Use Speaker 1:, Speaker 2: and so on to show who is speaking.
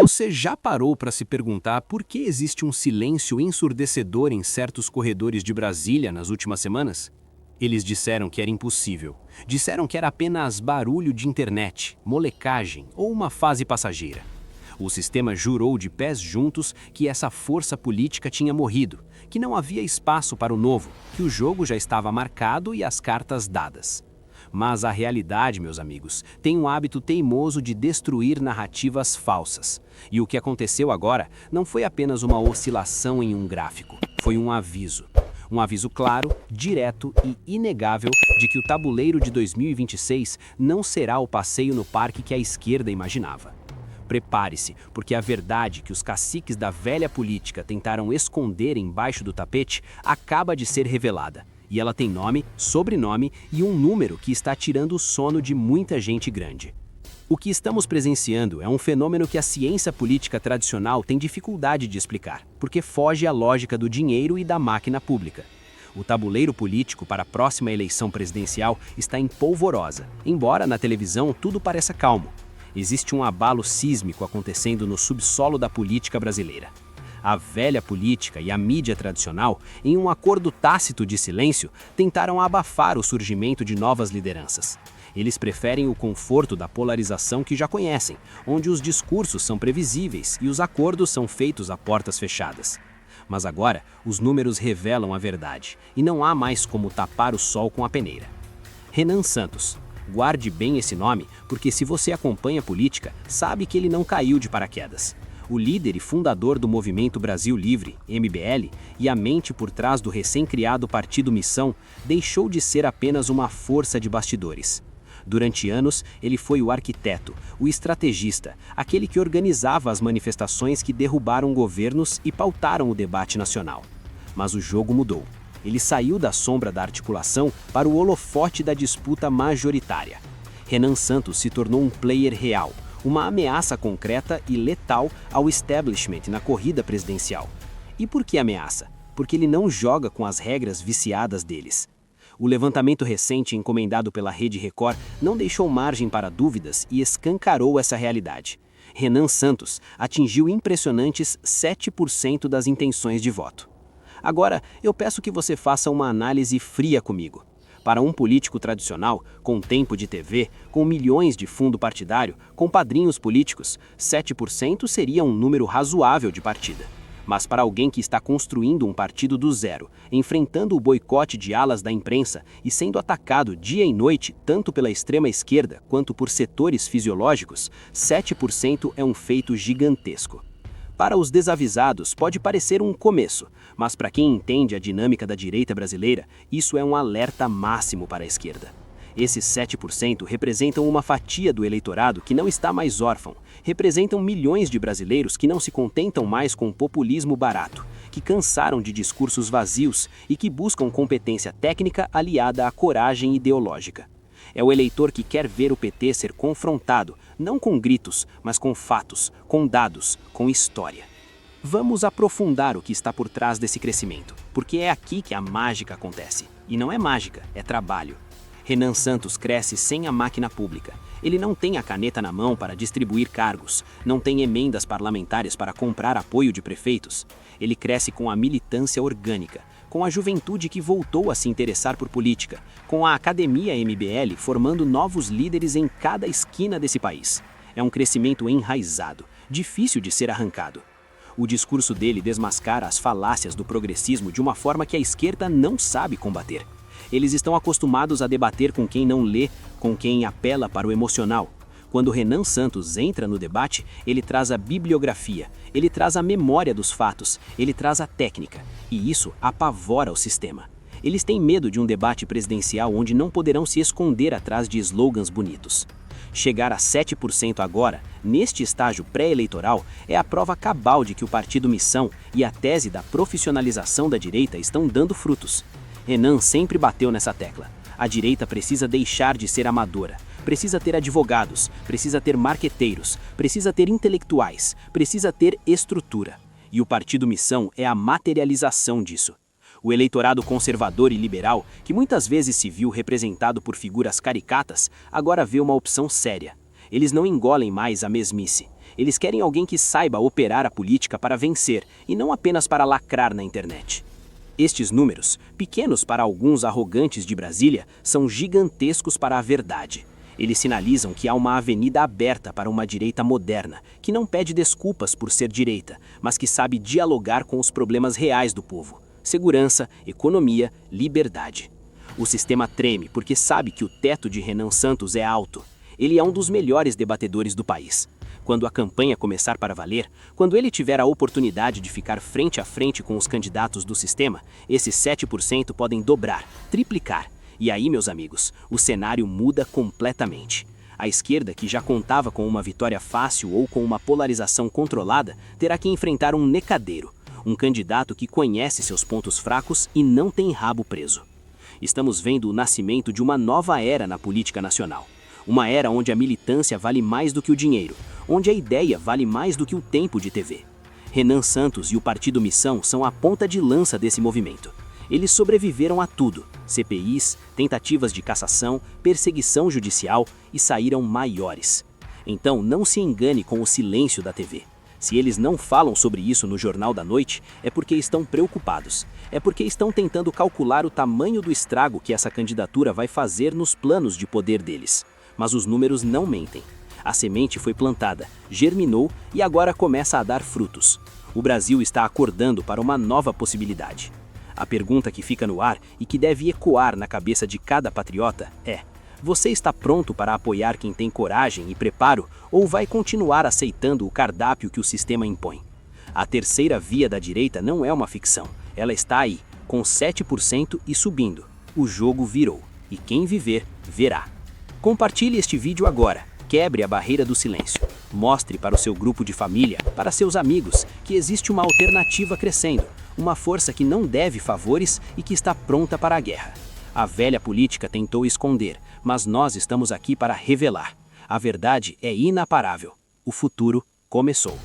Speaker 1: Você já parou para se perguntar por que existe um silêncio ensurdecedor em certos corredores de Brasília nas últimas semanas? Eles disseram que era impossível. Disseram que era apenas barulho de internet, molecagem ou uma fase passageira. O sistema jurou de pés juntos que essa força política tinha morrido, que não havia espaço para o novo, que o jogo já estava marcado e as cartas dadas. Mas a realidade, meus amigos, tem um hábito teimoso de destruir narrativas falsas. E o que aconteceu agora não foi apenas uma oscilação em um gráfico, foi um aviso. Um aviso claro, direto e inegável de que o tabuleiro de 2026 não será o passeio no parque que a esquerda imaginava. Prepare-se, porque a verdade que os caciques da velha política tentaram esconder embaixo do tapete acaba de ser revelada. E ela tem nome, sobrenome e um número que está tirando o sono de muita gente grande. O que estamos presenciando é um fenômeno que a ciência política tradicional tem dificuldade de explicar, porque foge à lógica do dinheiro e da máquina pública. O tabuleiro político para a próxima eleição presidencial está em polvorosa, embora na televisão tudo pareça calmo. Existe um abalo sísmico acontecendo no subsolo da política brasileira. A velha política e a mídia tradicional, em um acordo tácito de silêncio, tentaram abafar o surgimento de novas lideranças. Eles preferem o conforto da polarização que já conhecem, onde os discursos são previsíveis e os acordos são feitos a portas fechadas. Mas agora, os números revelam a verdade, e não há mais como tapar o sol com a peneira. Renan Santos. Guarde bem esse nome, porque se você acompanha política, sabe que ele não caiu de paraquedas. O líder e fundador do Movimento Brasil Livre, MBL, e a mente por trás do recém-criado Partido Missão, deixou de ser apenas uma força de bastidores. Durante anos, ele foi o arquiteto, o estrategista, aquele que organizava as manifestações que derrubaram governos e pautaram o debate nacional. Mas o jogo mudou. Ele saiu da sombra da articulação para o holofote da disputa majoritária. Renan Santos se tornou um player real, uma ameaça concreta e letal ao establishment na corrida presidencial. E por que ameaça? Porque ele não joga com as regras viciadas deles. O levantamento recente encomendado pela Rede Record não deixou margem para dúvidas e escancarou essa realidade. Renan Santos atingiu impressionantes 7% das intenções de voto. Agora, eu peço que você faça uma análise fria comigo. Para um político tradicional, com tempo de TV, com milhões de fundo partidário, com padrinhos políticos, 7% seria um número razoável de partida. Mas para alguém que está construindo um partido do zero, enfrentando o boicote de alas da imprensa e sendo atacado dia e noite tanto pela extrema esquerda quanto por setores fisiológicos, 7% é um feito gigantesco. Para os desavisados, pode parecer um começo, mas para quem entende a dinâmica da direita brasileira, isso é um alerta máximo para a esquerda. Esses 7% representam uma fatia do eleitorado que não está mais órfão, representam milhões de brasileiros que não se contentam mais com populismo barato, que cansaram de discursos vazios e que buscam competência técnica aliada à coragem ideológica. É o eleitor que quer ver o PT ser confrontado, não com gritos, mas com fatos, com dados, com história. Vamos aprofundar o que está por trás desse crescimento, porque é aqui que a mágica acontece. E não é mágica, é trabalho. Renan Santos cresce sem a máquina pública. Ele não tem a caneta na mão para distribuir cargos, não tem emendas parlamentares para comprar apoio de prefeitos. Ele cresce com a militância orgânica, com a juventude que voltou a se interessar por política, com a Academia MBL formando novos líderes em cada esquina desse país. É um crescimento enraizado, difícil de ser arrancado. O discurso dele desmascara as falácias do progressismo de uma forma que a esquerda não sabe combater. Eles estão acostumados a debater com quem não lê, com quem apela para o emocional. Quando Renan Santos entra no debate, ele traz a bibliografia, ele traz a memória dos fatos, ele traz a técnica, e isso apavora o sistema. Eles têm medo de um debate presidencial onde não poderão se esconder atrás de slogans bonitos. Chegar a 7% agora, neste estágio pré-eleitoral, é a prova cabal de que o Partido Missão e a tese da profissionalização da direita estão dando frutos. Renan sempre bateu nessa tecla. A direita precisa deixar de ser amadora. Precisa ter advogados, precisa ter marqueteiros, precisa ter intelectuais, precisa ter estrutura. E o Partido Missão é a materialização disso. O eleitorado conservador e liberal, que muitas vezes se viu representado por figuras caricatas, agora vê uma opção séria. Eles não engolem mais a mesmice. Eles querem alguém que saiba operar a política para vencer e não apenas para lacrar na internet. Estes números, pequenos para alguns arrogantes de Brasília, são gigantescos para a verdade. Eles sinalizam que há uma avenida aberta para uma direita moderna, que não pede desculpas por ser direita, mas que sabe dialogar com os problemas reais do povo: segurança, economia, liberdade. O sistema treme porque sabe que o teto de Renan Santos é alto. Ele é um dos melhores debatedores do país. Quando a campanha começar para valer, quando ele tiver a oportunidade de ficar frente a frente com os candidatos do sistema, esses 7% podem dobrar, triplicar. E aí, meus amigos, o cenário muda completamente. A esquerda, que já contava com uma vitória fácil ou com uma polarização controlada, terá que enfrentar um necadeiro, um candidato que conhece seus pontos fracos e não tem rabo preso. Estamos vendo o nascimento de uma nova era na política nacional. Uma era onde a militância vale mais do que o dinheiro, onde a ideia vale mais do que o tempo de TV. Renan Santos e o Partido Missão são a ponta de lança desse movimento. Eles sobreviveram a tudo: CPIs, tentativas de cassação, perseguição judicial, e saíram maiores. Então não se engane com o silêncio da TV. Se eles não falam sobre isso no Jornal da Noite, é porque estão preocupados. É porque estão tentando calcular o tamanho do estrago que essa candidatura vai fazer nos planos de poder deles. Mas os números não mentem. A semente foi plantada, germinou e agora começa a dar frutos. O Brasil está acordando para uma nova possibilidade. A pergunta que fica no ar e que deve ecoar na cabeça de cada patriota é: você está pronto para apoiar quem tem coragem e preparo, ou vai continuar aceitando o cardápio que o sistema impõe? A terceira via da direita não é uma ficção. Ela está aí, com 7% e subindo. O jogo virou. E quem viver, verá. Compartilhe este vídeo agora. Quebre a barreira do silêncio. Mostre para o seu grupo de família, para seus amigos, que existe uma alternativa crescendo. Uma força que não deve favores e que está pronta para a guerra. A velha política tentou esconder, mas nós estamos aqui para revelar. A verdade é inaparável. O futuro começou.